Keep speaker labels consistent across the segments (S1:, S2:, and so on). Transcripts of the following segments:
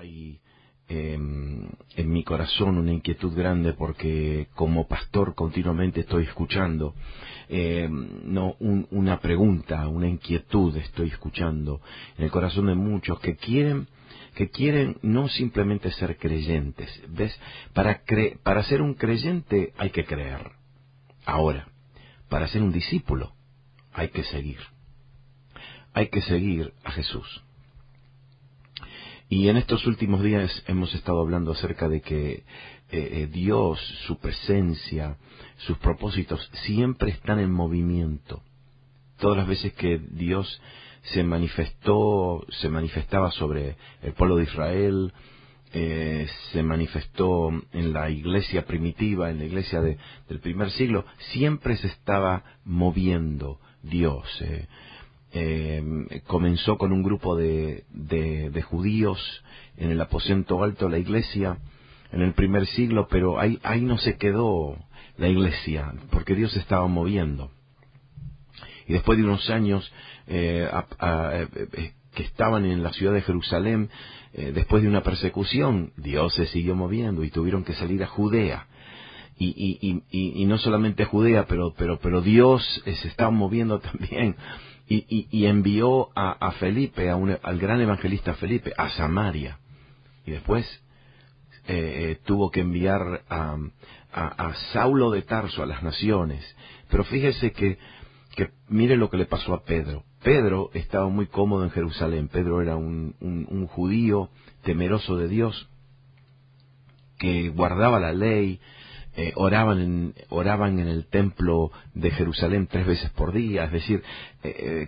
S1: Hay en mi corazón una inquietud grande porque como pastor continuamente estoy escuchando, una pregunta, una inquietud estoy escuchando en el corazón de muchos que quieren no simplemente ser creyentes. ¿Ves? Para ser un creyente hay que creer. Ahora, para ser un discípulo hay que seguir. Hay que seguir a Jesús. Y en estos últimos días hemos estado hablando acerca de que Dios, su presencia, sus propósitos siempre están en movimiento. Todas las veces que Dios se manifestaba sobre el pueblo de Israel, se manifestó en la iglesia primitiva, en la iglesia del primer siglo, siempre se estaba moviendo Dios. Comenzó con un grupo de judíos en el aposento alto de la iglesia en el primer siglo, pero ahí no se quedó la iglesia, porque Dios se estaba moviendo. Y después de unos años que estaban en la ciudad de Jerusalén, después de una persecución, Dios se siguió moviendo y tuvieron que salir a Judea. Y no solamente a Judea, pero Dios se estaba moviendo también. Y envió a Felipe, al gran evangelista Felipe, a Samaria. Y después tuvo que enviar a Saulo de Tarso a las naciones. Pero fíjese que mire lo que le pasó a Pedro. Pedro estaba muy cómodo en Jerusalén. Pedro era un judío temeroso de Dios, que guardaba la ley. Oraban en el templo de Jerusalén 3 veces por día, es decir,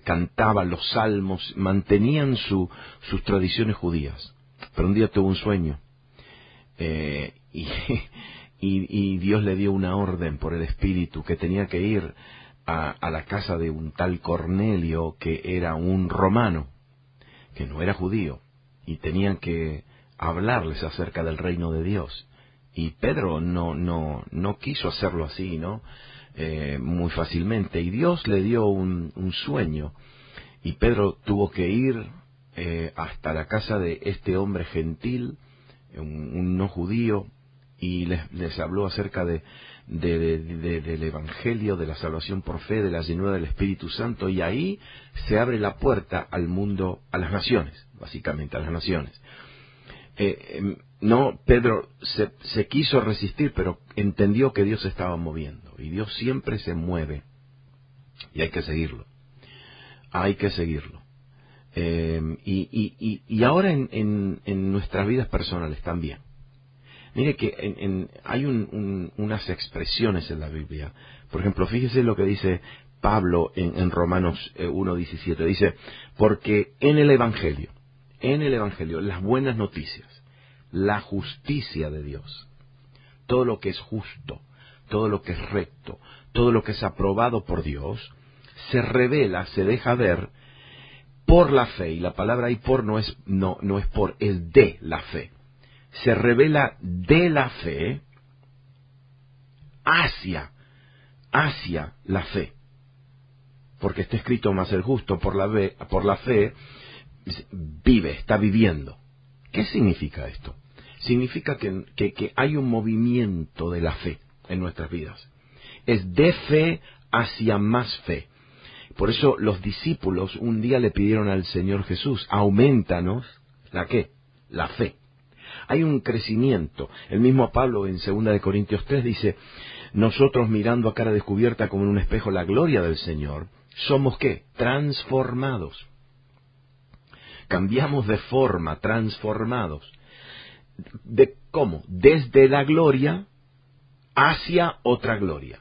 S1: cantaban los salmos, mantenían sus tradiciones judías. Pero un día tuvo un sueño y Dios le dio una orden por el Espíritu que tenía que ir a la casa de un tal Cornelio, que era un romano, que no era judío, y tenían que hablarles acerca del reino de Dios. Y Pedro no quiso hacerlo así, ¿no? Muy fácilmente. Y Dios le dio un sueño. Y Pedro tuvo que ir hasta la casa de este hombre gentil, un no judío, y les habló acerca del Evangelio, de la salvación por fe, de la llenura del Espíritu Santo. Y ahí se abre la puerta al mundo, a las naciones, básicamente, a las naciones. No, Pedro se quiso resistir, pero entendió que Dios se estaba moviendo. Y Dios siempre se mueve. Y hay que seguirlo. Hay que seguirlo. Y ahora en nuestras vidas personales también. Mire que hay unas expresiones en la Biblia. Por ejemplo, fíjese lo que dice Pablo en Romanos 1:17. Dice, porque en el Evangelio, las buenas noticias, la justicia de Dios, todo lo que es justo, todo lo que es recto, todo lo que es aprobado por Dios, se revela, se deja ver por la fe. Y la palabra ahí por no es por, es de la fe. Se revela de la fe hacia la fe. Porque está escrito, más el justo por la fe vive, está viviendo. ¿Qué significa esto? Significa que hay un movimiento de la fe en nuestras vidas. Es de fe hacia más fe. Por eso los discípulos un día le pidieron al Señor Jesús, aumentanos, ¿la qué? La fe. Hay un crecimiento. El mismo Pablo en 2 Corintios 3 dice, nosotros mirando a cara descubierta como en un espejo la gloria del Señor, somos ¿qué? Transformados. Cambiamos de forma, transformados. ¿De cómo? Desde la gloria hacia otra gloria.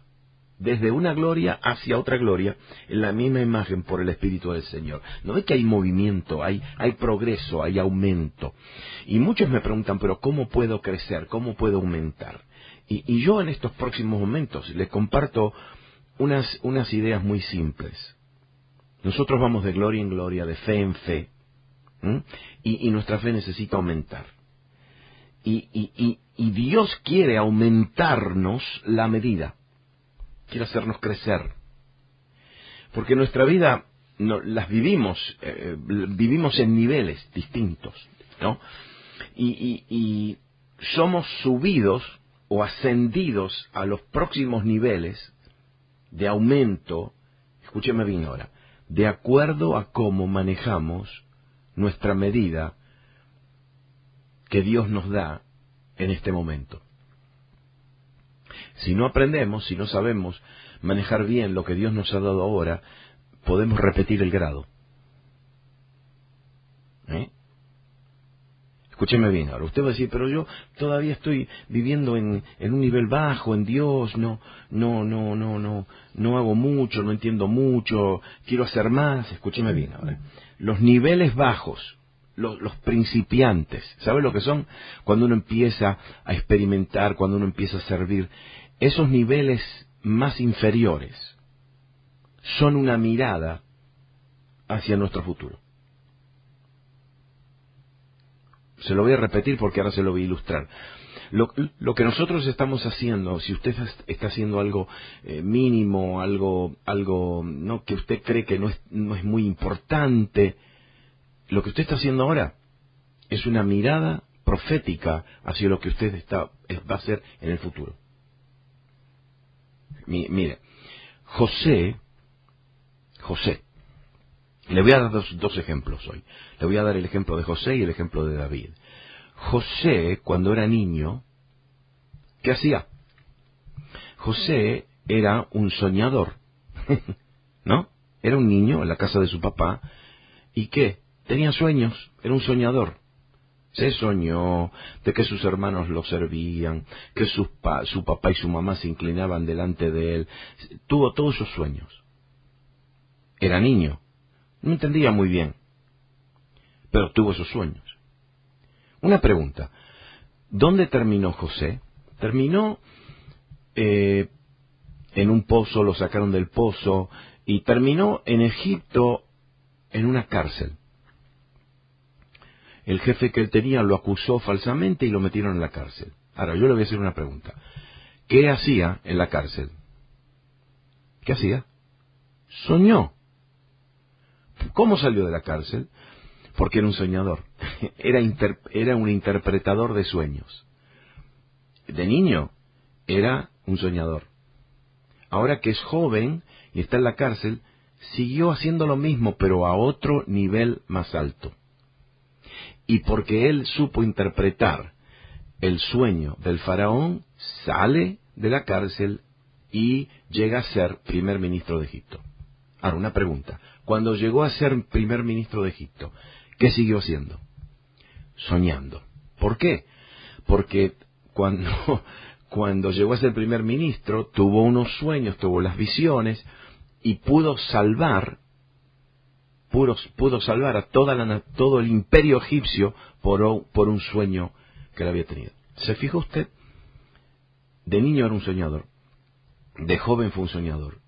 S1: Desde una gloria hacia otra gloria, en la misma imagen por el Espíritu del Señor. ¿No ve que hay movimiento, hay progreso, hay aumento? Y muchos me preguntan, pero ¿cómo puedo crecer? ¿Cómo puedo aumentar? Y yo en estos próximos momentos les comparto unas ideas muy simples. Nosotros vamos de gloria en gloria, de fe en fe, y nuestra fe necesita aumentar. Y Dios quiere aumentarnos la medida. Quiere hacernos crecer. Porque nuestra vida las vivimos en niveles distintos, ¿no? y somos subidos o ascendidos a los próximos niveles de aumento, escúcheme bien ahora, de acuerdo a cómo manejamos nuestra medida que Dios nos da en este momento. Si no aprendemos, si no sabemos manejar bien lo que Dios nos ha dado ahora, podemos repetir el grado. Escúcheme bien ahora. Usted va a decir, pero yo todavía estoy viviendo en un nivel bajo, en Dios, no hago mucho, no entiendo mucho, quiero hacer más. Escúcheme bien ahora. Los niveles bajos, los principiantes, ¿sabe lo que son? Cuando uno empieza a experimentar, cuando uno empieza a servir, esos niveles más inferiores son una mirada hacia nuestro futuro. Se lo voy a repetir porque ahora se lo voy a ilustrar. Lo que nosotros estamos haciendo, si usted está haciendo algo mínimo, algo no que usted cree que no es muy importante, lo que usted está haciendo ahora es una mirada profética hacia lo que usted va a hacer en el futuro. Mire, José, le voy a dar dos ejemplos hoy. Le voy a dar el ejemplo de José y el ejemplo de David. José, cuando era niño, ¿qué hacía? José era un soñador, ¿no? Era un niño en la casa de su papá. ¿Y qué? Tenía sueños, era un soñador. Se soñó de que sus hermanos lo servían, que su papá y su mamá se inclinaban delante de él. Tuvo todos esos sueños. Era niño. No entendía muy bien, pero tuvo esos sueños. Una pregunta, ¿dónde terminó José? Terminó en un pozo, lo sacaron del pozo, y terminó en Egipto en una cárcel. El jefe que él tenía lo acusó falsamente y lo metieron en la cárcel. Ahora, yo le voy a hacer una pregunta. ¿Qué hacía en la cárcel? ¿Qué hacía? Soñó. ¿Cómo salió de la cárcel? Porque era un soñador. Era un interpretador de sueños. De niño era un soñador. Ahora que es joven y está en la cárcel, siguió haciendo lo mismo, pero a otro nivel más alto. Y porque él supo interpretar el sueño del faraón, sale de la cárcel y llega a ser primer ministro de Egipto. Ahora, una pregunta. Cuando llegó a ser primer ministro de Egipto, ¿qué siguió haciendo? Soñando. ¿Por qué? Porque cuando llegó a ser primer ministro, tuvo unos sueños, tuvo las visiones, y pudo salvar a todo el imperio egipcio por un sueño que él había tenido. ¿Se fijó usted? De niño era un soñador, de joven fue un soñador,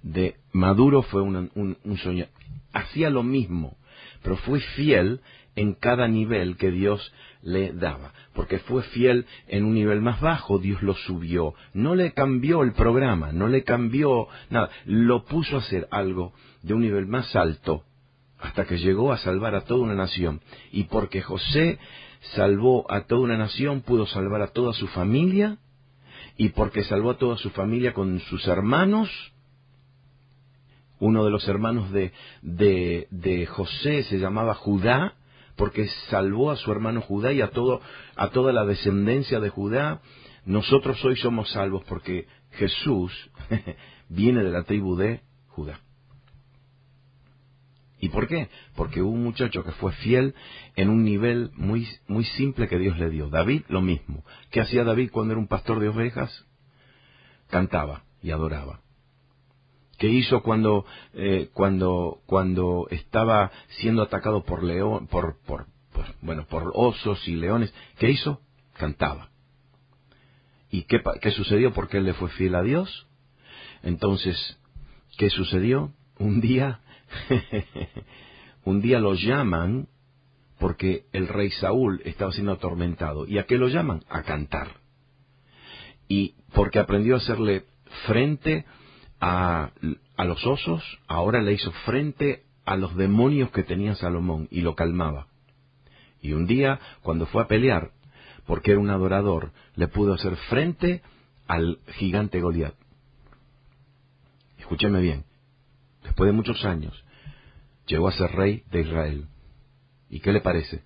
S1: de maduro fue un soñador. Hacía lo mismo, pero fue fiel en cada nivel que Dios le daba. Porque fue fiel en un nivel más bajo, Dios lo subió. No le cambió el programa, no le cambió nada. Lo puso a hacer algo de un nivel más alto hasta que llegó a salvar a toda una nación. Y porque José salvó a toda una nación, pudo salvar a toda su familia. Y porque salvó a toda su familia con sus hermanos. Uno de los hermanos de José se llamaba Judá, porque salvó a su hermano Judá y a toda la descendencia de Judá. Nosotros hoy somos salvos porque Jesús viene de la tribu de Judá. ¿Y por qué? Porque hubo un muchacho que fue fiel en un nivel muy, muy simple que Dios le dio. David, lo mismo. ¿Qué hacía David cuando era un pastor de ovejas? Cantaba y adoraba. ¿Qué hizo cuando estaba siendo atacado por por osos y leones? ¿Qué hizo? Cantaba. ¿Y qué sucedió? Porque él le fue fiel a Dios. Entonces, ¿qué sucedió? Un día lo llaman porque el rey Saúl estaba siendo atormentado. ¿Y a qué lo llaman? A cantar. Y porque aprendió a hacerle frente a los osos, ahora le hizo frente a los demonios que tenía Salomón y lo calmaba. Y un día, cuando fue a pelear, porque era un adorador, le pudo hacer frente al gigante Goliat. Escúcheme bien, después de muchos años, llegó a ser rey de Israel. ¿Y qué le parece?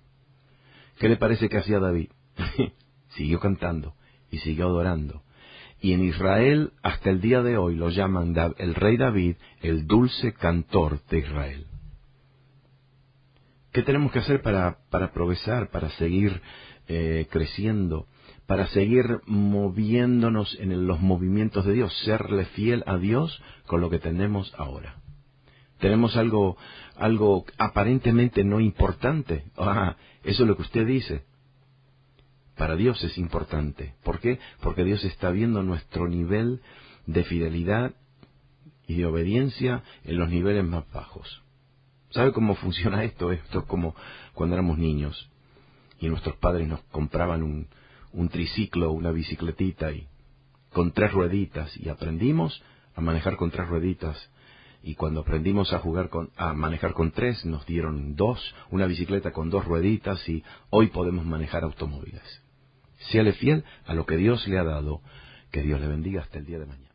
S1: ¿Qué le parece que hacía David? Siguió cantando y siguió adorando. Y en Israel, hasta el día de hoy, lo llaman el rey David, el dulce cantor de Israel. ¿Qué tenemos que hacer para progresar, para seguir creciendo, para seguir moviéndonos en los movimientos de Dios? Serle fiel a Dios con lo que tenemos ahora. Tenemos algo aparentemente no importante. Eso es lo que usted dice. Para Dios es importante. ¿Por qué? Porque Dios está viendo nuestro nivel de fidelidad y de obediencia en los niveles más bajos. ¿Sabe cómo funciona esto? Esto es como cuando éramos niños y nuestros padres nos compraban un triciclo, una bicicletita y con 3 rueditas, y aprendimos a manejar con 3 rueditas. Y cuando aprendimos a manejar con 3, nos dieron 2, una bicicleta con 2 rueditas, y hoy podemos manejar automóviles. Séale fiel a lo que Dios le ha dado. Que Dios le bendiga hasta el día de mañana.